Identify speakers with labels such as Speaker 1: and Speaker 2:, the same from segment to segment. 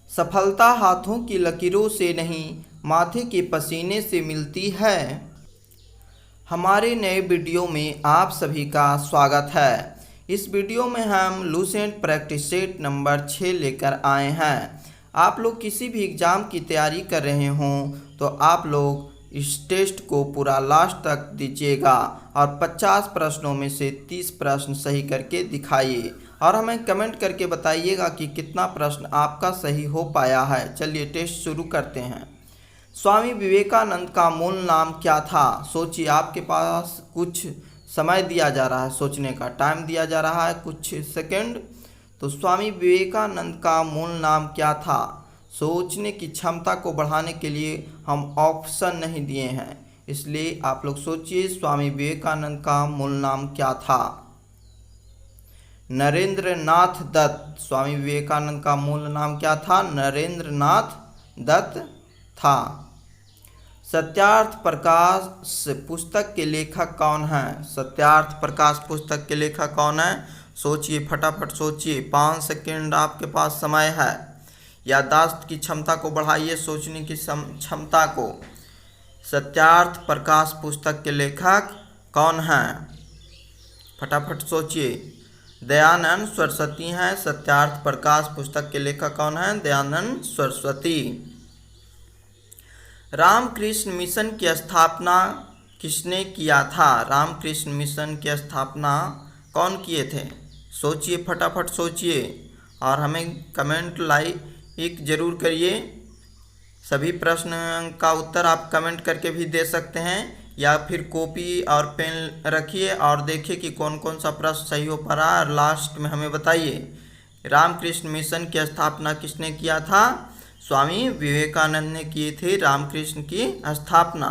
Speaker 1: सफलता हाथों की लकीरों से नहीं, माथे के पसीने से मिलती है। हमारे नए वीडियो में आप सभी का स्वागत है। इस वीडियो में हम लूसेंट प्रैक्टिस सेट नंबर 6 लेकर आए हैं। आप लोग किसी भी एग्ज़ाम की तैयारी कर रहे हों तो आप लोग इस टेस्ट को पूरा लास्ट तक दीजिएगा और 50 प्रश्नों में से 30 प्रश्न सही करके दिखाइए और हमें कमेंट करके बताइएगा कि कितना प्रश्न आपका सही हो पाया है। चलिए टेस्ट शुरू करते हैं। स्वामी विवेकानंद का मूल नाम क्या था? सोचिए, आपके पास कुछ समय दिया जा रहा है, सोचने का टाइम दिया जा रहा है, कुछ सेकंड। तो स्वामी विवेकानंद का मूल नाम क्या था? सोचने की क्षमता को बढ़ाने के लिए हम ऑप्शन नहीं दिए हैं, इसलिए आप लोग सोचिए स्वामी विवेकानंद का मूल नाम क्या था। नरेंद्र नाथ दत्त। स्वामी विवेकानंद का मूल नाम क्या था? नरेंद्र नाथ दत्त था। सत्यार्थ प्रकाश पुस्तक के लेखक कौन है? सत्यार्थ प्रकाश पुस्तक के लेखक कौन है? सोचिए, फटाफट सोचिए, 5 सेकंड आपके पास समय है। याददाश्त की क्षमता को बढ़ाइए, सोचने की क्षमता को। सत्यार्थ प्रकाश पुस्तक के लेखक कौन है? फटाफट सोचिए। दयानंद सरस्वती हैं। सत्यार्थ प्रकाश पुस्तक के लेखक कौन है? दयानंद सरस्वती। रामकृष्ण मिशन की स्थापना किसने किया था? रामकृष्ण मिशन की स्थापना कौन किए थे? सोचिए, फटाफट सोचिए और हमें कमेंट लाइक जरूर करिए। सभी प्रश्न का उत्तर आप कमेंट करके भी दे सकते हैं या फिर कॉपी और पेन रखिए और देखिए कि कौन कौन सा प्रश्न सही हो पा रहा है और लास्ट में हमें बताइए। रामकृष्ण मिशन की स्थापना किसने किया था? स्वामी विवेकानंद ने किए थे रामकृष्ण की स्थापना।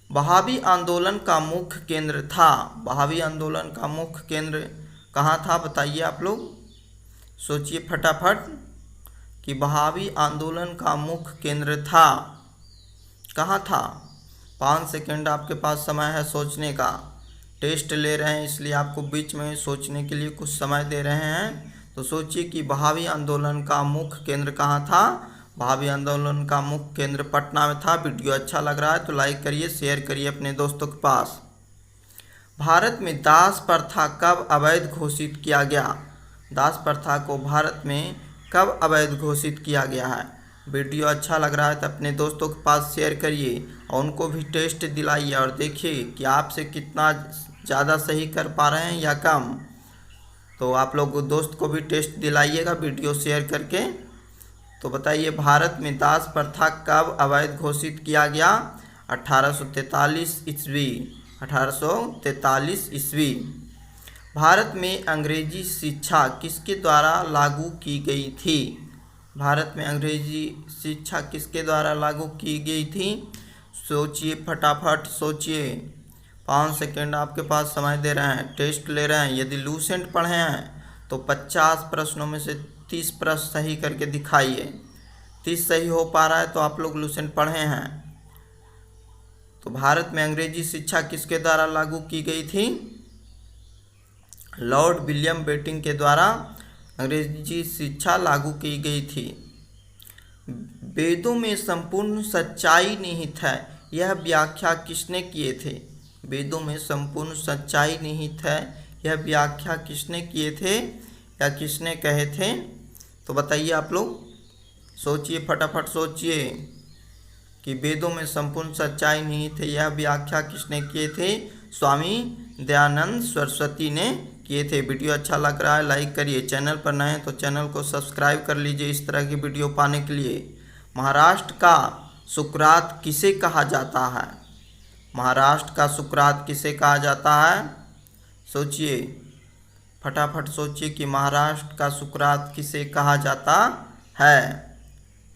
Speaker 1: बहावी आंदोलन का मुख्य केंद्र था। बहावी आंदोलन का मुख्य केंद्र कहाँ था? बताइए आप लोग, सोचिए फटाफट कि बहावी आंदोलन का मुख्य केंद्र था कहाँ था? 5 सेकंड आपके पास समय है सोचने का। टेस्ट ले रहे हैं इसलिए आपको बीच में सोचने के लिए कुछ समय दे रहे हैं। तो सोचिए कि बहावी आंदोलन का मुख्य केंद्र कहाँ था? बहावी आंदोलन का मुख्य केंद्र पटना में था। वीडियो अच्छा लग रहा है तो लाइक करिए, शेयर करिए अपने दोस्तों के पास। भारत में दास प्रथा कब अवैध घोषित किया गया? दास प्रथा को भारत में कब अवैध घोषित किया गया है? वीडियो अच्छा लग रहा है तो अपने दोस्तों के पास शेयर करिए और उनको भी टेस्ट दिलाइए और देखिए कि आपसे कितना ज़्यादा सही कर पा रहे हैं या कम। तो आप लोग दोस्त को भी टेस्ट दिलाइएगा वीडियो शेयर करके। तो बताइए, भारत में दास प्रथा कब अवैध घोषित किया गया? 1843 ईस्वी। 1843 ईस्वी। भारत में अंग्रेजी शिक्षा किसके द्वारा लागू की गई थी? भारत में अंग्रेजी शिक्षा किसके द्वारा लागू की गई थी? सोचिए, फटाफट सोचिए। 5 सेकंड आपके पास समय दे रहे हैं, टेस्ट ले रहे हैं। यदि लूसेंट पढ़े हैं तो 50 प्रश्नों में से 30 प्रश्न सही करके दिखाइए। 30 सही हो पा रहा है तो आप लोग लूसेंट पढ़े हैं। तो भारत में अंग्रेजी शिक्षा किसके द्वारा लागू की गई थी? लॉर्ड विलियम बेंटिक के द्वारा अंग्रेजी शिक्षा लागू की गई थी। वेदों में संपूर्ण सच्चाई निहित है, यह व्याख्या किसने किए थे? वेदों में संपूर्ण सच्चाई निहित है, यह व्याख्या किसने किए थे या किसने कहे थे? तो बताइए आप लोग, सोचिए, फटाफट सोचिए कि वेदों में संपूर्ण सच्चाई निहित है, यह व्याख्या किसने किए थे? स्वामी दयानंद सरस्वती ने किए थे। वीडियो अच्छा लग रहा है लाइक करिए। चैनल पर नए हैं तो चैनल को सब्सक्राइब कर लीजिए इस तरह की वीडियो पाने के लिए। महाराष्ट्र का सुकरात किसे कहा जाता है? महाराष्ट्र का सुकरात किसे कहा जाता है? सोचिए, फटाफट सोचिए कि महाराष्ट्र का सुकरात किसे कहा जाता है।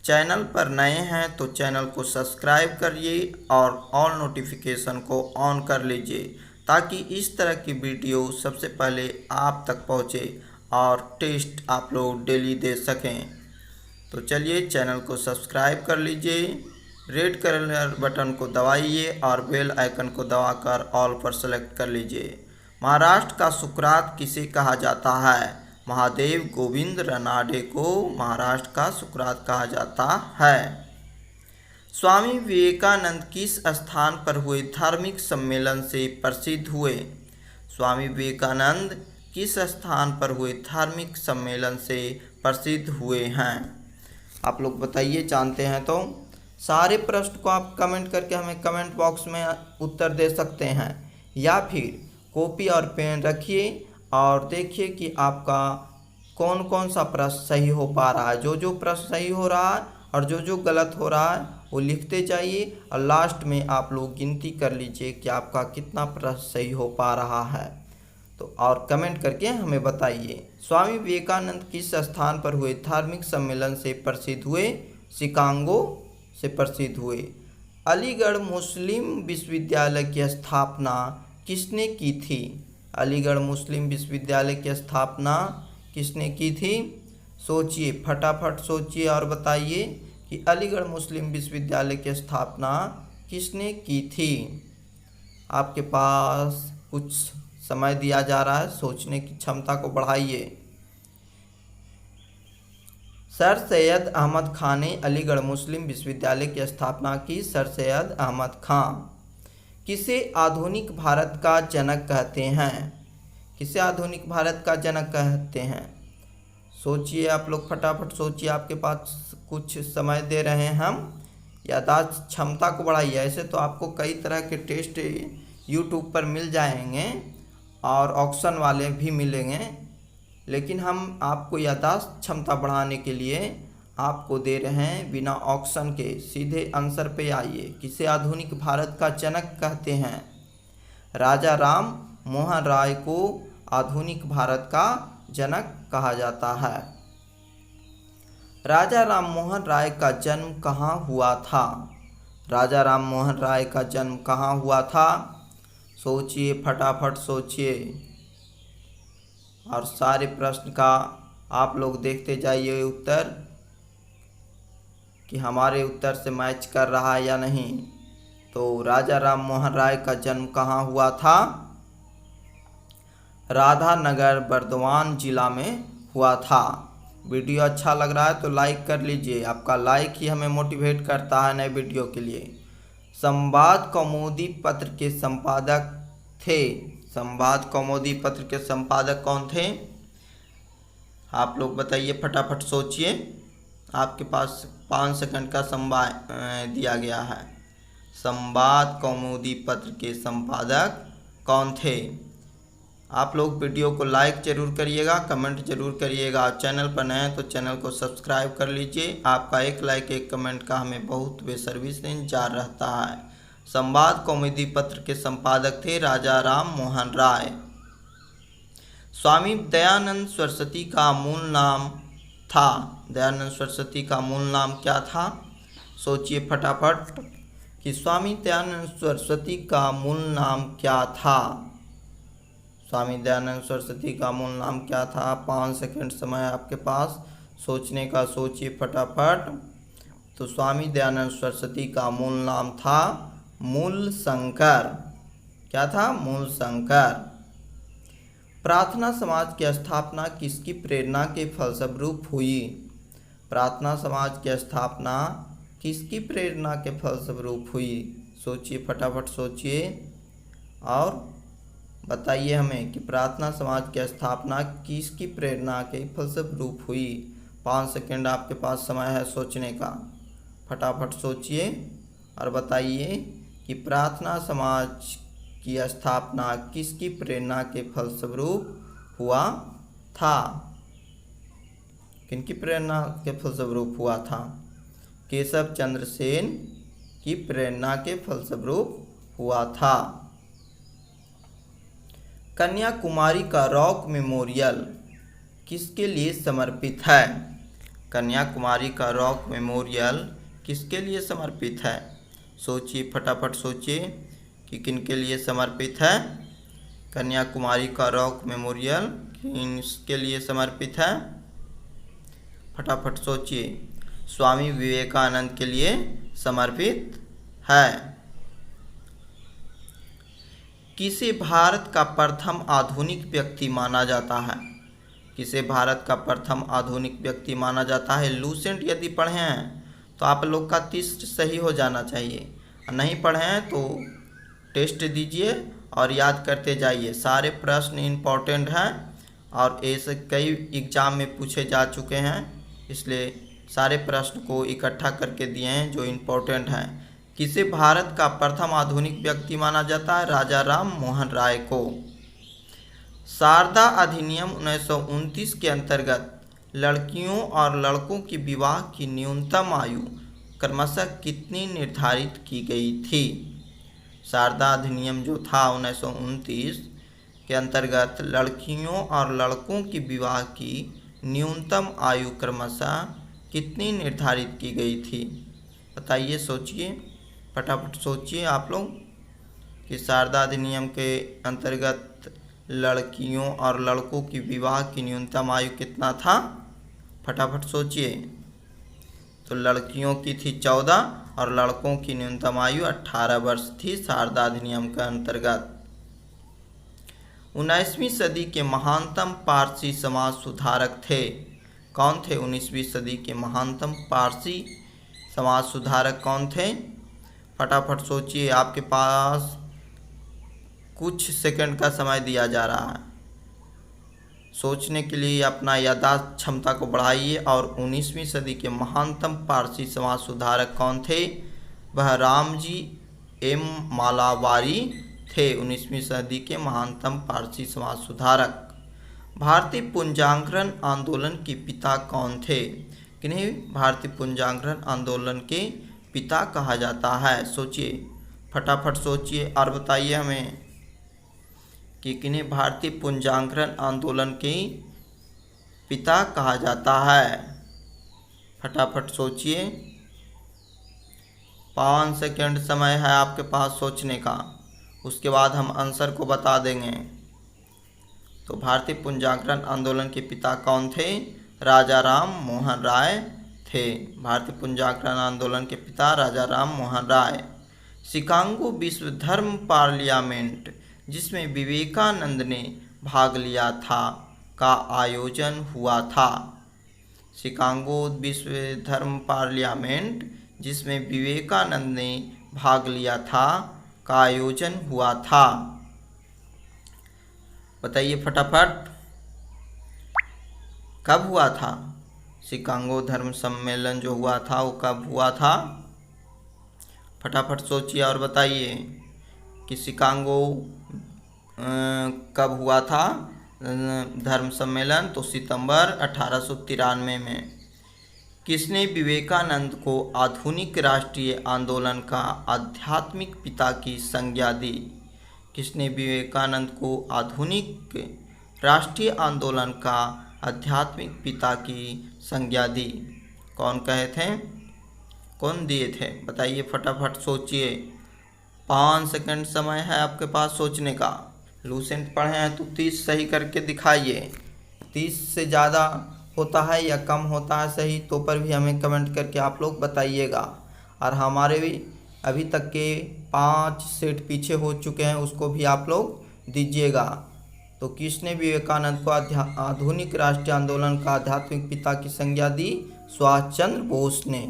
Speaker 1: चैनल पर नए हैं तो चैनल को सब्सक्राइब करिए और ऑल नोटिफिकेशन को ऑन कर लीजिए ताकि इस तरह की वीडियो सबसे पहले आप तक पहुंचे और टेस्ट आप लोग डेली दे सकें। तो चलिए, चैनल को सब्सक्राइब कर लीजिए, रेड कलर बटन को दबाइए और बेल आइकन को दबाकर ऑल पर सेलेक्ट कर लीजिए। महाराष्ट्र का सुकरात किसे कहा जाता है? महादेव गोविंद रानाडे को महाराष्ट्र का सुकरात कहा जाता है। स्वामी विवेकानंद किस स्थान पर हुए धार्मिक सम्मेलन से प्रसिद्ध हुए? स्वामी विवेकानंद किस स्थान पर हुए धार्मिक सम्मेलन से प्रसिद्ध हुए हैं? आप लोग बताइए, जानते हैं तो सारे प्रश्न को आप कमेंट करके हमें कमेंट बॉक्स में उत्तर दे सकते हैं, या फिर कॉपी और पेन रखिए और देखिए कि आपका कौन कौन सा प्रश्न सही हो पा रहा है। जो जो प्रश्न सही हो रहा है और जो जो गलत हो रहा है वो लिखते जाइए, और लास्ट में आप लोग गिनती कर लीजिए कि आपका कितना प्रश्न सही हो पा रहा है। तो और कमेंट करके हमें बताइए। स्वामी विवेकानंद किस स्थान पर हुए धार्मिक सम्मेलन से प्रसिद्ध हुए? शिकागो से प्रसिद्ध हुए। अलीगढ़ मुस्लिम विश्वविद्यालय की स्थापना किसने की थी? अलीगढ़ मुस्लिम विश्वविद्यालय की स्थापना किसने की थी? सोचिए, फटाफट सोचिए और बताइए कि अलीगढ़ मुस्लिम विश्वविद्यालय की स्थापना किसने की थी। आपके पास कुछ समय दिया जा रहा है, सोचने की क्षमता को बढ़ाइए। सर सैयद अहमद खान ने अलीगढ़ मुस्लिम विश्वविद्यालय की स्थापना की। सर सैयद अहमद खान। किसे आधुनिक भारत का जनक कहते हैं? किसे आधुनिक भारत का जनक कहते हैं? सोचिए, आप लोग फटाफट सोचिए, आपके पास कुछ समय दे रहे हैं हम। याददाश्त क्षमता को बढ़ाइए। ऐसे तो आपको कई तरह के टेस्ट यूट्यूब पर मिल जाएंगे और ऑप्शन वाले भी मिलेंगे, लेकिन हम आपको याददाश्त क्षमता बढ़ाने के लिए आपको दे रहे हैं बिना ऑप्शन के, सीधे आंसर पे आइए। किसे आधुनिक भारत का जनक कहते हैं? राजा राम मोहन राय को आधुनिक भारत का जनक कहा जाता है। राजा राम मोहन राय का जन्म कहाँ हुआ था? राजा राम मोहन राय का जन्म कहाँ हुआ था? सोचिए, फटाफट सोचिए, और सारे प्रश्न का आप लोग देखते जाइए उत्तर कि हमारे उत्तर से मैच कर रहा है या नहीं। तो राजा राम मोहन राय का जन्म कहाँ हुआ था? राधानगर बर्दवान जिला में हुआ था। वीडियो अच्छा लग रहा है तो लाइक कर लीजिए, आपका लाइक ही हमें मोटिवेट करता है नए वीडियो के लिए। संवाद कौमुदी पत्र के संपादक थे। संवाद कौमुदी पत्र के संपादक कौन थे? आप लोग बताइए, फटाफट सोचिए। आपके पास 5 सेकंड का समय दिया गया है। संवाद कौमुदी पत्र के संपादक कौन थे? आप लोग वीडियो को लाइक जरूर करिएगा, कमेंट जरूर करिएगा। चैनल पर नए हैं तो चैनल को सब्सक्राइब कर लीजिए। आपका एक लाइक एक कमेंट का हमें बहुत बेसब्री से इंतजार रहता है। संवाद कौमुदी पत्र के संपादक थे राजा राम मोहन राय। स्वामी दयानंद सरस्वती का मूल नाम था। दयानंद सरस्वती का मूल नाम क्या था? सोचिए फटाफट कि स्वामी दयानंद सरस्वती का मूल नाम क्या था। स्वामी दयानंद सरस्वती का मूल नाम क्या था? 5 सेकंड समय आपके पास सोचने का, सोचिए फटाफट। तो स्वामी दयानंद सरस्वती का मूल नाम था मूल शंकर। क्या था? मूल शंकर। प्रार्थना समाज की स्थापना किसकी प्रेरणा के फलस्वरूप हुई? प्रार्थना समाज की स्थापना किसकी प्रेरणा के फलस्वरूप हुई? सोचिए, फटाफट सोचिए और बताइए हमें कि प्रार्थना समाज की स्थापना किसकी प्रेरणा के फलस्वरूप हुई। 5 सेकंड आपके पास समय है सोचने का, फटाफट सोचिए और बताइए कि प्रार्थना समाज की स्थापना किसकी प्रेरणा के फलस्वरूप हुआ था? किनकी प्रेरणा के फलस्वरूप हुआ था? केशव चंद्र सेन की प्रेरणा के फलस्वरूप हुआ था। कन्याकुमारी का रॉक मेमोरियल किसके लिए समर्पित है? कन्याकुमारी का रॉक मेमोरियल किसके लिए समर्पित है? सोचिए, फटाफट सोचिए कि किनके लिए समर्पित है। कन्याकुमारी का रॉक मेमोरियल किसके लिए समर्पित है? फटाफट सोचिए। स्वामी विवेकानंद के लिए समर्पित है। किसे भारत का प्रथम आधुनिक व्यक्ति माना जाता है? किसे भारत का प्रथम आधुनिक व्यक्ति माना जाता है? लूसेंट यदि पढ़े हैं तो आप लोग का 30 सही हो जाना चाहिए, नहीं पढ़े हैं तो टेस्ट दीजिए और याद करते जाइए। सारे प्रश्न इम्पोर्टेंट हैं और ऐसे कई एग्ज़ाम में पूछे जा चुके हैं, इसलिए सारे प्रश्न को इकट्ठा करके दिए हैं जो इम्पोर्टेंट हैं। किसे भारत का प्रथम आधुनिक व्यक्ति माना जाता है? राजा राम मोहन राय को। शारदा अधिनियम 1929 के अंतर्गत लड़कियों और लड़कों की विवाह की न्यूनतम आयु क्रमशः कितनी निर्धारित की गई थी? शारदा अधिनियम जो था 1929 के अंतर्गत लड़कियों और लड़कों की विवाह की न्यूनतम आयु क्रमशः कितनी निर्धारित की गई थी? बताइए, सोचिए, फटाफट सोचिए आप लोग कि शारदा अधिनियम के अंतर्गत लड़कियों और लड़कों की विवाह की न्यूनतम आयु कितना था? फटाफट सोचिए। तो लड़कियों की थी 14 और लड़कों की न्यूनतम आयु 18 वर्ष थी शारदा अधिनियम के अंतर्गत। 19वीं सदी के महानतम पारसी समाज सुधारक थे? कौन थे 19वीं सदी के महानतम पारसी समाज सुधारक कौन थे? फटाफट सोचिए, आपके पास कुछ सेकंड का समय दिया जा रहा है। सोचने के लिए अपना याददाश्त क्षमता को बढ़ाइए। और 19वीं सदी के महानतम पारसी समाज सुधारक कौन थे? वह रामजी एम मालावारी थे, 19वीं सदी के महानतम पारसी समाज सुधारक। भारतीय पुंजांकरण आंदोलन के पिता कौन थे? किन्हें भारतीय पुंजांकरण आंदोलन के पिता कहा जाता है? सोचिए, फटाफट सोचिए और बताइए हमें कि किन्हें भारतीय पुंजांकरण आंदोलन के पिता कहा जाता है? फटाफट सोचिए, 5 सेकंड समय है आपके पास सोचने का, उसके बाद हम आंसर को बता देंगे। तो भारतीय पुंजांकरण आंदोलन के पिता कौन थे? राजा राम मोहन राय थे। भारतीय पुंजांकरण आंदोलन के पिता राजा राम मोहन राय। शिकागो विश्व धर्म पार्लियामेंट जिसमें विवेकानंद ने भाग लिया था का आयोजन हुआ था? शिकागो विश्व धर्म पार्लियामेंट जिसमें विवेकानंद ने भाग लिया था का आयोजन हुआ था? बताइए फटाफट, कब हुआ था? शिकागो धर्म सम्मेलन जो हुआ था वो कब हुआ था? फटाफट सोचिए और बताइए कि शिकागो कब हुआ था धर्म सम्मेलन? तो सितंबर 1893 में। किसने विवेकानंद को आधुनिक राष्ट्रीय आंदोलन का आध्यात्मिक पिता की संज्ञा दी? किसने विवेकानंद को आधुनिक राष्ट्रीय आंदोलन का आध्यात्मिक पिता की संज्ञा दी? कौन कहे थे, कौन दिए थे? बताइए फटाफट सोचिए, 5 सेकंड समय है आपके पास सोचने का। लूसेंट पढ़े हैं तो 30 सही करके दिखाइए। 30 से ज़्यादा होता है या कम होता है सही तो पर भी हमें कमेंट करके आप लोग बताइएगा। और हमारे भी अभी तक के 5 सेट पीछे हो चुके हैं उसको भी आप लोग दीजिएगा। तो किसने विवेकानंद को आधुनिक राष्ट्रीय आंदोलन का आध्यात्मिक पिता की संज्ञा दी? सुभाष चंद्र बोस ने।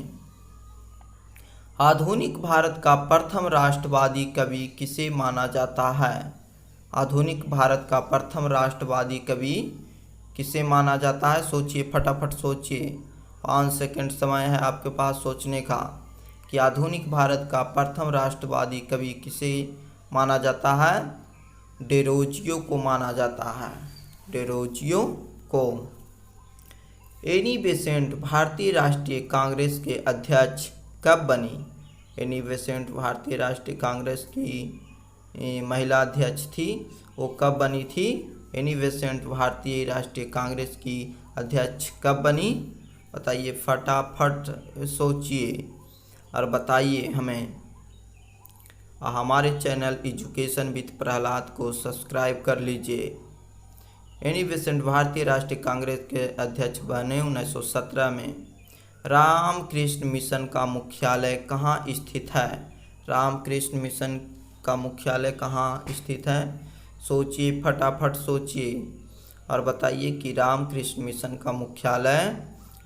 Speaker 1: आधुनिक भारत का प्रथम राष्ट्रवादी कवि किसे माना जाता है? आधुनिक भारत का प्रथम राष्ट्रवादी कवि किसे माना जाता है? सोचिए, फटाफट सोचिए, 5 सेकंड समय है आपके पास सोचने का कि आधुनिक भारत का प्रथम राष्ट्रवादी कवि किसे माना जाता है? डेरोजियो को माना जाता है, डेरोजियो को। एनी बेसेंट भारतीय राष्ट्रीय कांग्रेस के अध्यक्ष कब बनी? एनी बेसेंट भारतीय राष्ट्रीय कांग्रेस की महिला अध्यक्ष थी, वो कब बनी थी? एनी बेसेंट भारतीय राष्ट्रीय कांग्रेस की अध्यक्ष कब बनी? बताइए, फटाफट सोचिए और बताइए हमें। हमारे चैनल एजुकेशन विद प्रहलाद को सब्सक्राइब कर लीजिए। एनी बेसेंट भारतीय राष्ट्रीय कांग्रेस के अध्यक्ष बने 1917 में। रामकृष्ण मिशन का मुख्यालय कहाँ स्थित है? रामकृष्ण मिशन का मुख्यालय कहाँ स्थित है? सोचिए, फटाफट सोचिए और बताइए कि रामकृष्ण मिशन का मुख्यालय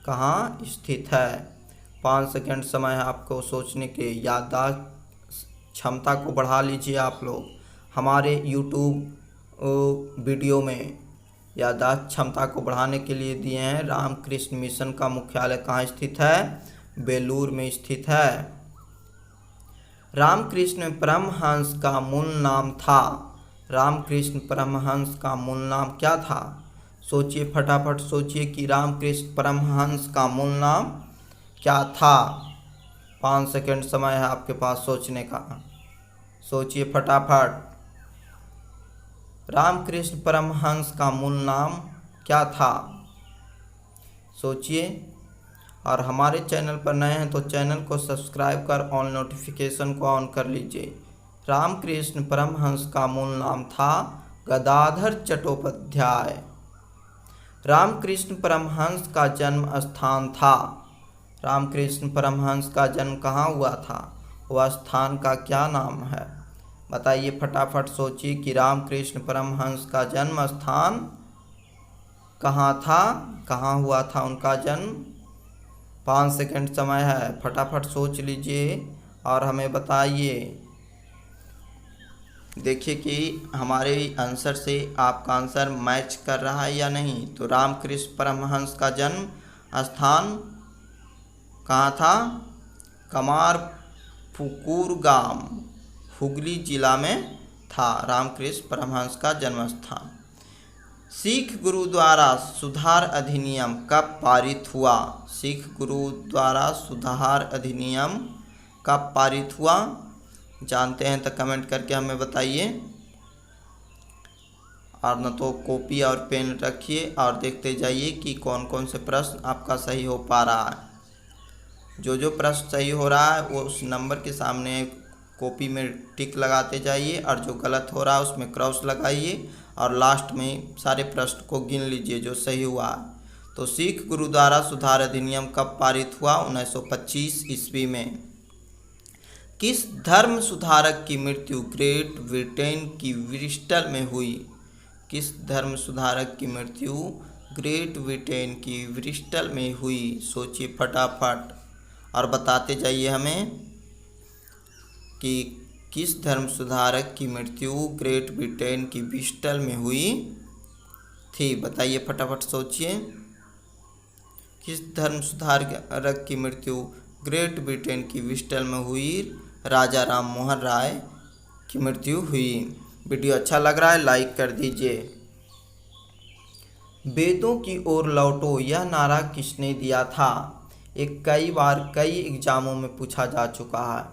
Speaker 1: कहाँ स्थित है। 5 सेकंड समय है आपको सोचने के। याददाश्त क्षमता को बढ़ा लीजिए आप लोग। हमारे यूट्यूब वीडियो में याददाश्त क्षमता को बढ़ाने के लिए दिए हैं। रामकृष्ण मिशन का मुख्यालय कहाँ स्थित है? बेलूर में स्थित है। रामकृष्ण परमहंस का मूल नाम था। रामकृष्ण परमहंस का मूल नाम क्या था? सोचिए, फटाफट सोचिए कि रामकृष्ण परमहंस का मूल नाम क्या था। 5 सेकंड समय है आपके पास सोचने का। सोचिए फटाफट। रामकृष्ण परमहंस का मूल नाम क्या था? सोचिए। और हमारे चैनल पर नए हैं तो चैनल को सब्सक्राइब कर ऑल नोटिफिकेशन को ऑन कर लीजिए। रामकृष्ण परमहंस का मूल नाम था गदाधर चट्टोपाध्याय। रामकृष्ण परमहंस का जन्म स्थान था। रामकृष्ण परमहंस का जन्म कहाँ हुआ था? वह स्थान का क्या नाम है? बताइए फटाफट सोचिए कि रामकृष्ण परमहंस का जन्म स्थान कहाँ था, कहाँ हुआ था उनका जन्म। 5 सेकंड समय है, फटाफट सोच लीजिए और हमें बताइए। देखिए कि हमारे आंसर से आपका आंसर मैच कर रहा है या नहीं। तो रामकृष्ण परमहंस का जन्म स्थान कहाँ था? कमारपुकुर गांव, हुगली जिला में था रामकृष्ण परमहंस का जन्म स्थान। सिख गुरु द्वारा सुधार अधिनियम कब पारित हुआ? सिख गुरु द्वारा सुधार अधिनियम कब पारित हुआ? जानते हैं तो कमेंट करके हमें बताइए। और न तो कॉपी और पेन रखिए और देखते जाइए कि कौन कौन से प्रश्न आपका सही हो पा रहा है। जो प्रश्न सही हो रहा है वो उस नंबर के सामने कॉपी में टिक लगाते जाइए और जो गलत हो रहा है उसमें क्रॉस लगाइए और लास्ट में सारे प्रश्न को गिन लीजिए जो सही हुआ। तो सिख गुरु द्वारा सुधार अधिनियम कब पारित हुआ? 1925 ईस्वी में। किस धर्म सुधारक की मृत्यु ग्रेट ब्रिटेन की ब्रिस्टल में हुई? किस धर्म सुधारक की मृत्यु ग्रेट ब्रिटेन की ब्रिस्टल में हुई? सोचिए फटाफट और बताते जाइए हमें कि किस धर्म सुधारक की मृत्यु ग्रेट ब्रिटेन की ब्रिस्टल में हुई थी। बताइए फटाफट सोचिए। किस धर्म सुधारक की मृत्यु ग्रेट ब्रिटेन की ब्रिस्टल में हुई? राजा राम मोहन राय की मृत्यु हुई। वीडियो अच्छा लग रहा है लाइक कर दीजिए। वेदों की ओर लौटो यह नारा किसने दिया था? एक कई बार कई एग्जामों में पूछा जा चुका है,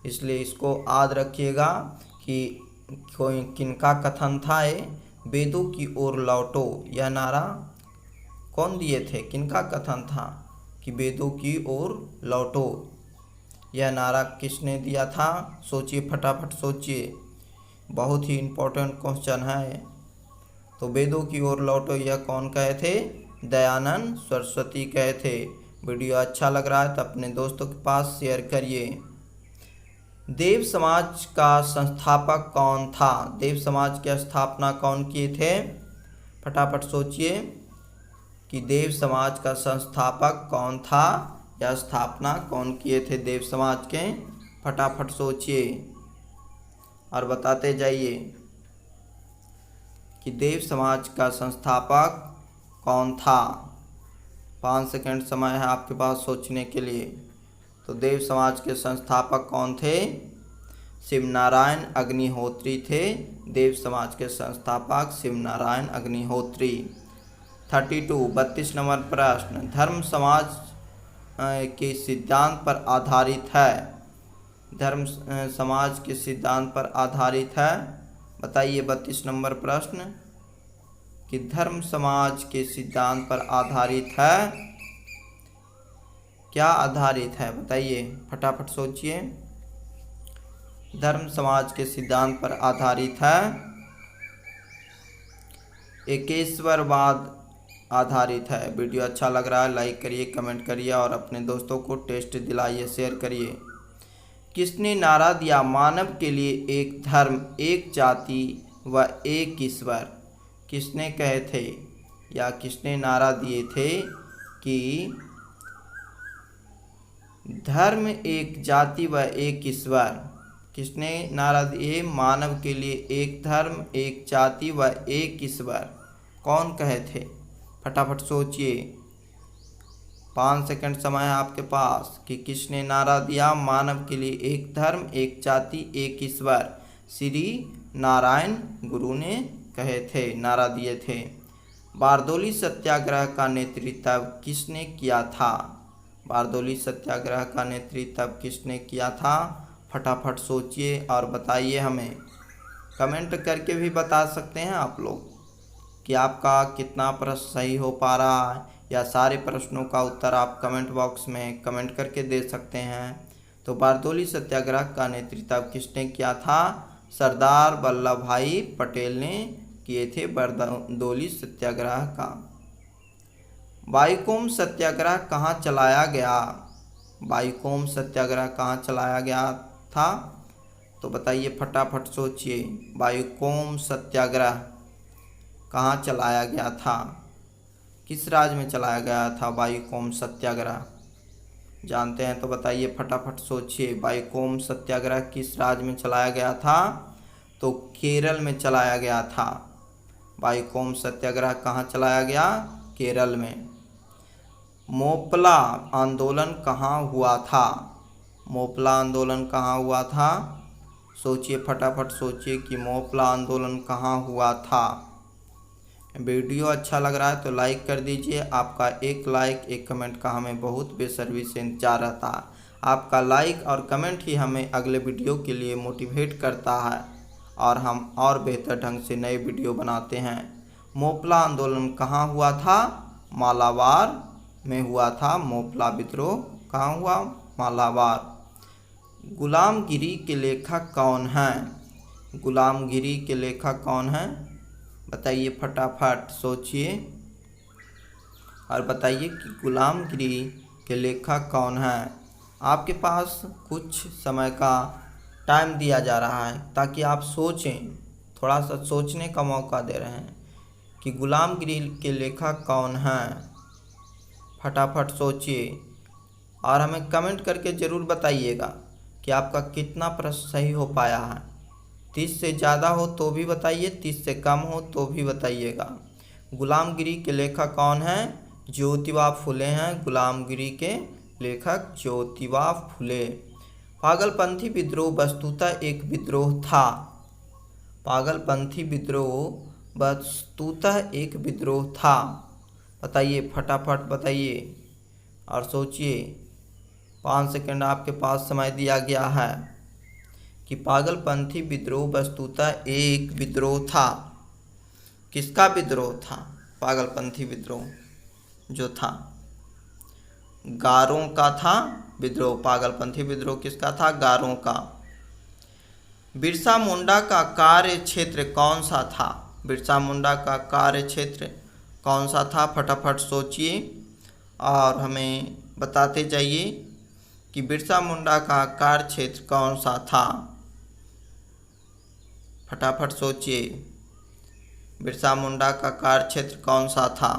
Speaker 1: इसलिए इसको याद रखिएगा कि कोई किनका कथन था। ये वेदों की ओर लौटो यह नारा कौन दिए थे? किनका कथन था कि वेदों की ओर लौटो यह नारा किसने दिया था? सोचिए फटाफट सोचिए, बहुत ही इम्पोर्टेंट क्वेश्चन है। तो वेदों की ओर लौटो यह कौन कहे थे? दयानंद सरस्वती कहे थे। वीडियो अच्छा लग रहा है तो अपने दोस्तों के पास शेयर करिए। देव समाज का संस्थापक कौन था? देव समाज की स्थापना कौन किए थे? फटाफट सोचिए कि देव समाज का संस्थापक कौन था या स्थापना कौन किए थे देव समाज के। फटाफट सोचिए और बताते जाइए कि देव समाज का संस्थापक कौन था। 5 सेकंड समय है आपके पास सोचने के लिए। तो देव समाज के संस्थापक कौन थे? शिवनारायण अग्निहोत्री थे। देव समाज के संस्थापक शिवनारायण अग्निहोत्री। 32 नंबर प्रश्न, धर्म समाज के सिद्धांत पर आधारित है। धर्म समाज के सिद्धांत पर आधारित है। बताइए 32 नंबर प्रश्न कि धर्म समाज के सिद्धांत पर आधारित है। क्या आधारित है? बताइए फटाफट सोचिए। धर्म समाज के सिद्धांत पर आधारित है। एकेश्वरवाद आधारित है। वीडियो अच्छा लग रहा है लाइक करिए, कमेंट करिए और अपने दोस्तों को टेस्ट दिलाइए, शेयर करिए। किसने नारा दिया मानव के लिए एक धर्म, एक जाति व एक ईश्वर? किसने कहे थे? या किसने नारा दिए थे कि धर्म एक जाति व एक ईश्वर? किसने नारा दिए मानव के लिए एक धर्म एक जाति व एक ईश्वर? कौन कहे थे? फटाफट सोचिए, 5 सेकंड समय है आपके पास कि किसने नारा दिया मानव के लिए एक धर्म एक जाति एक ईश्वर? श्री नारायण गुरु ने कहे थे, नारा दिए थे। बारदोली सत्याग्रह का नेतृत्व किसने किया था? बारदोली सत्याग्रह का नेतृत्व किसने किया था? फटाफट सोचिए और बताइए हमें। कमेंट करके भी बता सकते हैं आप लोग कि आपका कितना प्रश्न सही हो पा रहा है, या सारे प्रश्नों का उत्तर आप कमेंट बॉक्स में कमेंट करके दे सकते हैं। तो बारदोली सत्याग्रह का नेतृत्व किसने किया था? सरदार वल्लभ भाई पटेल ने किए थे बारदोली सत्याग्रह का। बाईकोम सत्याग्रह कहाँ चलाया गया? बाईकोम सत्याग्रह कहाँ चलाया गया था? तो बताइए, फटाफट सोचिए, बाईकोम सत्याग्रह कहाँ चलाया गया था? किस राज्य में चलाया गया था बाईकोम सत्याग्रह? जानते हैं तो बताइए, फटाफट सोचिए, बाईकोम सत्याग्रह किस राज्य में चलाया गया था? तो केरल में चलाया गया था। बाईकोम सत्याग्रह कहाँ चलाया गया? केरल में। मोपला आंदोलन कहाँ हुआ था? मोपला आंदोलन कहाँ हुआ था? सोचिए, फटाफट सोचिए कि मोपला आंदोलन कहाँ हुआ था। वीडियो अच्छा लग रहा है तो लाइक कर दीजिए। आपका एक लाइक एक कमेंट का हमें बहुत बेसब्री से इंतजार रहता है। आपका लाइक और कमेंट ही हमें अगले वीडियो के लिए मोटिवेट करता है और हम और बेहतर ढंग से नए वीडियो बनाते हैं। मोपला आंदोलन कहाँ हुआ था? मालाबार में हुआ था। मोपला विद्रोह कहाँ हुआ? मालाबार। गुलामगिरी के लेखक कौन हैं? गुलामगिरी के लेखक कौन हैं? बताइए, फटाफट सोचिए और बताइए कि गुलामगिरी के लेखक कौन हैं। आपके पास कुछ समय का टाइम दिया जा रहा है ताकि आप सोचें, थोड़ा सा सोचने का मौका दे रहे हैं कि गुलामगिरी के लेखक कौन हैं। फटाफट सोचिए और हमें कमेंट करके ज़रूर बताइएगा कि आपका कितना प्रश्न सही हो पाया है। 30 से ज़्यादा हो तो भी बताइए, 30 से कम हो तो भी बताइएगा। गुलामगिरी के लेखक कौन हैं? ज्योतिबा फुले हैं गुलामगिरी के लेखक, ज्योतिबा फुले। पागलपंथी विद्रोह वस्तुतः एक विद्रोह था। पागलपंथी विद्रोह वस्तुतः एक विद्रोह था। बताइए, फटाफट बताइए और सोचिए। 5 सेकंड आपके पास समय दिया गया है कि पागलपंथी विद्रोह वस्तुतः एक विद्रोह था। किसका विद्रोह था? पागलपंथी विद्रोह जो था गारों का था विद्रोह। पागलपंथी विद्रोह किसका था? गारों का। बिरसा मुंडा का कार्य क्षेत्र कौन सा था? बिरसा मुंडा का कार्य क्षेत्र कौन सा था? फटाफट सोचिए और हमें बताते जाइए कि बिरसा मुंडा का कार्य क्षेत्र कौन सा था। फटाफट सोचिए, बिरसा मुंडा का कार्य क्षेत्र कौन सा था?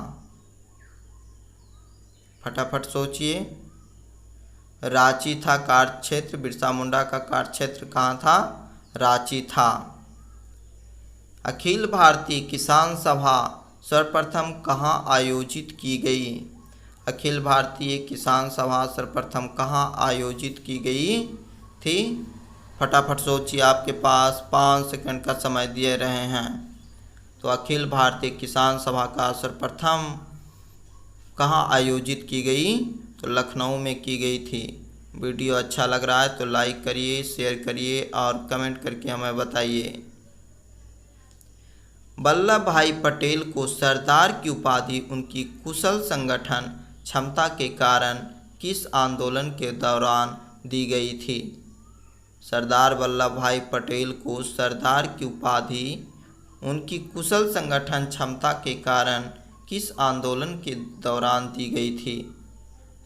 Speaker 1: फटाफट सोचिए। रांची था कार्य क्षेत्र। बिरसा मुंडा का कार्य क्षेत्र कहाँ था? रांची था। अखिल भारतीय किसान सभा सर्वप्रथम कहाँ आयोजित की गई? अखिल भारतीय किसान सभा सर्वप्रथम कहाँ आयोजित की गई थी? फटाफट सोचिए, आपके पास 5 सेकंड का समय दिए रहे हैं। तो अखिल भारतीय किसान सभा का सर्वप्रथम कहाँ आयोजित की गई? तो लखनऊ में की गई थी। वीडियो अच्छा लग रहा है तो लाइक करिए, शेयर करिए और कमेंट करके हमें बताइए। वल्लभ भाई पटेल को सरदार की उपाधि उनकी कुशल संगठन क्षमता के कारण किस आंदोलन के दौरान दी गई थी? सरदार वल्लभ भाई पटेल को सरदार की उपाधि उनकी कुशल संगठन क्षमता के कारण किस आंदोलन के दौरान दी गई थी?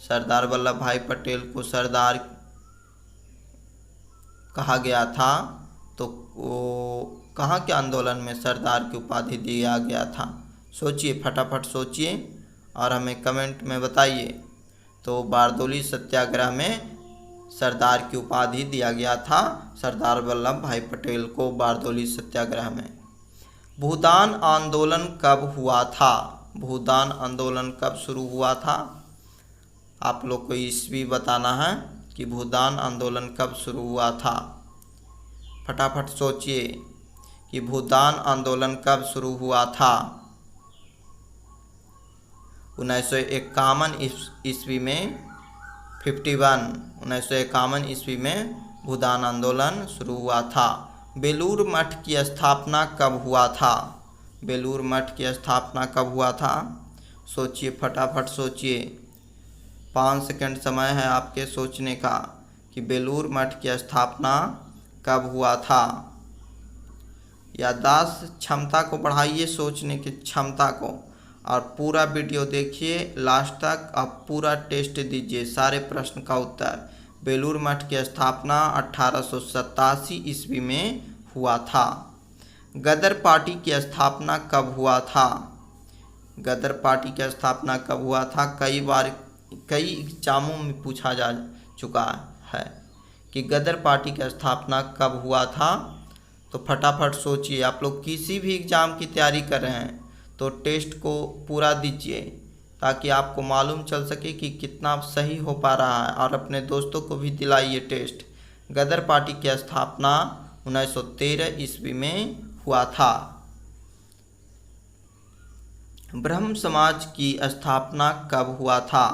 Speaker 1: सरदार वल्लभ भाई पटेल को सरदार कहा गया था तो कहाँ के आंदोलन में सरदार की उपाधि दिया गया था? सोचिए, फटाफट सोचिए और हमें कमेंट में बताइए। तो बारदोली सत्याग्रह में सरदार की उपाधि दिया गया था सरदार वल्लभ भाई पटेल को बारदोली सत्याग्रह में। भूदान आंदोलन कब हुआ था? भूदान आंदोलन कब शुरू हुआ था? आप लोग को ईस्वी बताना है कि भूदान आंदोलन कब शुरू हुआ था। फटाफट सोचिए कि भूदान आंदोलन कब शुरू हुआ था। 1951 ईस्वी में 1951 ईस्वी में भूदान आंदोलन शुरू हुआ था। बेलूर मठ की स्थापना कब हुआ था? बेलूर मठ की स्थापना कब हुआ था? सोचिए, फटाफट सोचिए, 5 सेकंड समय है आपके सोचने का कि बेलूर मठ की स्थापना कब हुआ था। याददाश्त क्षमता को बढ़ाइए, सोचने की क्षमता को, और पूरा वीडियो देखिए लास्ट तक। अब पूरा टेस्ट दीजिए, सारे प्रश्न का उत्तर। बेलूर मठ की स्थापना 1887 ईस्वी में हुआ था। गदर पार्टी की स्थापना कब हुआ था? गदर पार्टी की स्थापना कब हुआ था? कई एग्जामों में पूछा जा चुका है कि गदर पार्टी की स्थापना कब हुआ था। तो फटाफट सोचिए, आप लोग किसी भी एग्ज़ाम की तैयारी कर रहे हैं तो टेस्ट को पूरा दीजिए ताकि आपको मालूम चल सके कि कितना सही हो पा रहा है, और अपने दोस्तों को भी दिलाइए टेस्ट। गदर पार्टी की स्थापना 1913 ईस्वी में हुआ था। ब्रह्म समाज की स्थापना कब हुआ था?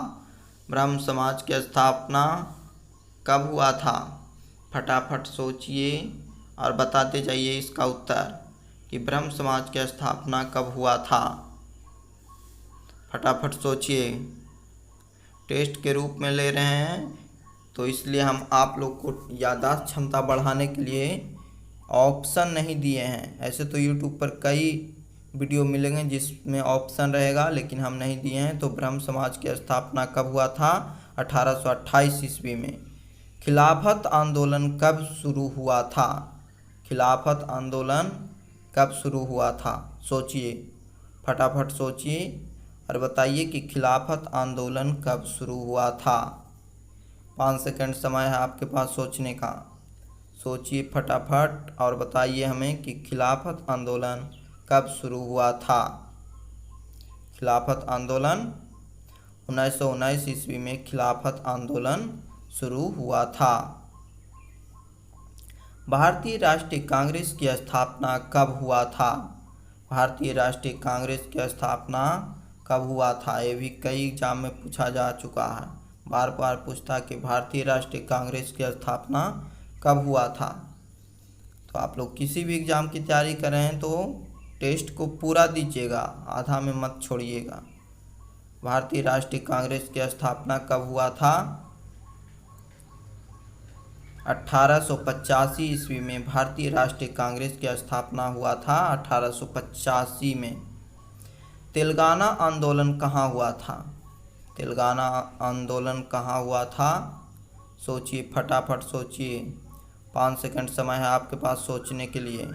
Speaker 1: ब्रह्म समाज की स्थापना कब हुआ था? फटाफट सोचिए और बताते जाइए इसका उत्तर कि ब्रह्म समाज की स्थापना कब हुआ था। फटाफट सोचिए, टेस्ट के रूप में ले रहे हैं तो इसलिए हम आप लोग को याददाश्त क्षमता बढ़ाने के लिए ऑप्शन नहीं दिए हैं। ऐसे तो यूट्यूब पर कई वीडियो मिलेंगे जिसमें ऑप्शन रहेगा, लेकिन हम नहीं दिए हैं। तो ब्रह्म समाज की स्थापना कब हुआ था? 1828 ईस्वी में। खिलाफत आंदोलन कब शुरू हुआ था? खिलाफत आंदोलन कब शुरू हुआ था? सोचिए, फटाफट सोचिए और बताइए कि खिलाफत आंदोलन कब शुरू हुआ था। 5 सेकंड समय है आपके पास सोचने का। सोचिए फटाफट और बताइए हमें कि खिलाफत आंदोलन कब शुरू हुआ था। खिलाफत आंदोलन 1919 ईस्वी में खिलाफत आंदोलन शुरू हुआ था। भारतीय राष्ट्रीय कांग्रेस की स्थापना कब हुआ था? भारतीय राष्ट्रीय कांग्रेस की स्थापना कब हुआ था? ये भी कई एग्जाम में पूछा जा चुका है, बार बार पूछता कि भारतीय राष्ट्रीय कांग्रेस की स्थापना कब हुआ था। तो आप लोग किसी भी एग्ज़ाम की तैयारी कर रहे हैं तो टेस्ट को पूरा दीजिएगा, आधा में मत छोड़िएगा। भारतीय राष्ट्रीय कांग्रेस की स्थापना कब हुआ था? 1885 ईस्वी में भारतीय राष्ट्रीय कांग्रेस की स्थापना हुआ था। 1885 में। तेलंगाना आंदोलन कहाँ हुआ था? तेलंगाना आंदोलन कहाँ हुआ था? सोचिए, फटाफट सोचिए, 5 सेकंड समय है आपके पास सोचने के लिए।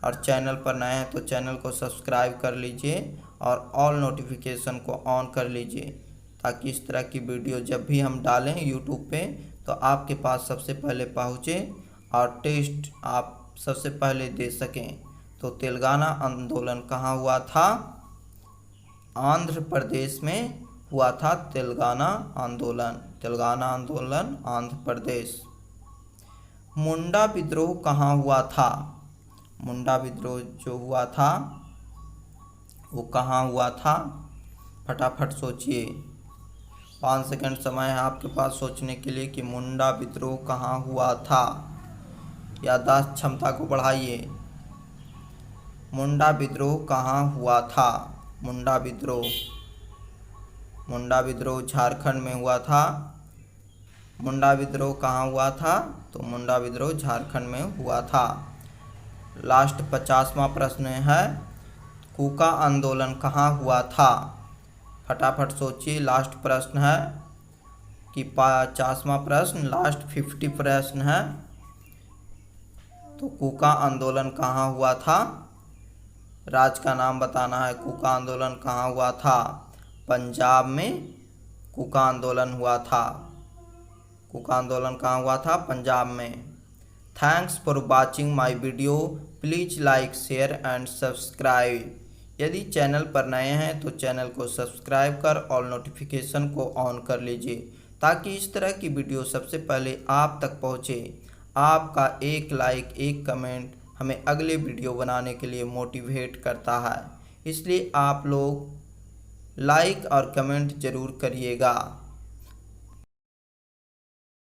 Speaker 1: और चैनल पर नए हैं तो चैनल को सब्सक्राइब कर लीजिए और ऑल नोटिफिकेशन को ऑन कर लीजिए ताकि इस तरह की वीडियो जब भी हम डालें यूट्यूब पे तो आपके पास सबसे पहले पहुँचे और टेस्ट आप सबसे पहले दे सकें। तो तेलंगाना आंदोलन कहाँ हुआ था? आंध्र प्रदेश में हुआ था तेलंगाना आंदोलन। तेलंगाना आंदोलन आंध्र प्रदेश। मुंडा विद्रोह कहाँ हुआ था? मुंडा विद्रोह जो हुआ था वो कहाँ हुआ था? फटाफट सोचिए, 5 सेकंड समय है आपके पास सोचने के लिए कि मुंडा विद्रोह कहाँ हुआ था। याददाश्त क्षमता को बढ़ाइए। मुंडा विद्रोह कहाँ हुआ था? मुंडा विद्रोह झारखंड में हुआ था। मुंडा विद्रोह कहाँ हुआ था? तो मुंडा विद्रोह झारखंड में हुआ था। लास्ट 50वां प्रश्न है, कूका आंदोलन कहाँ हुआ था? फटाफट सोचिए, लास्ट प्रश्न है कि 50वां प्रश्न, लास्ट 50 प्रश्न है। तो कूका आंदोलन कहाँ हुआ था? राज्य का नाम बताना है। कूका आंदोलन कहाँ हुआ था? पंजाब में कूका आंदोलन हुआ था। कूका आंदोलन कहाँ हुआ था? पंजाब में। Thanks for watching my video. Please like share and subscribe. यदि चैनल पर नए हैं तो चैनल को सब्सक्राइब कर और नोटिफिकेशन को ऑन कर लीजिए ताकि इस तरह की वीडियो सबसे पहले आप तक पहुँचे। आपका एक लाइक, एक कमेंट हमें अगले वीडियो बनाने के लिए मोटिवेट करता है, इसलिए आप लोग लाइक और कमेंट ज़रूर करिएगा।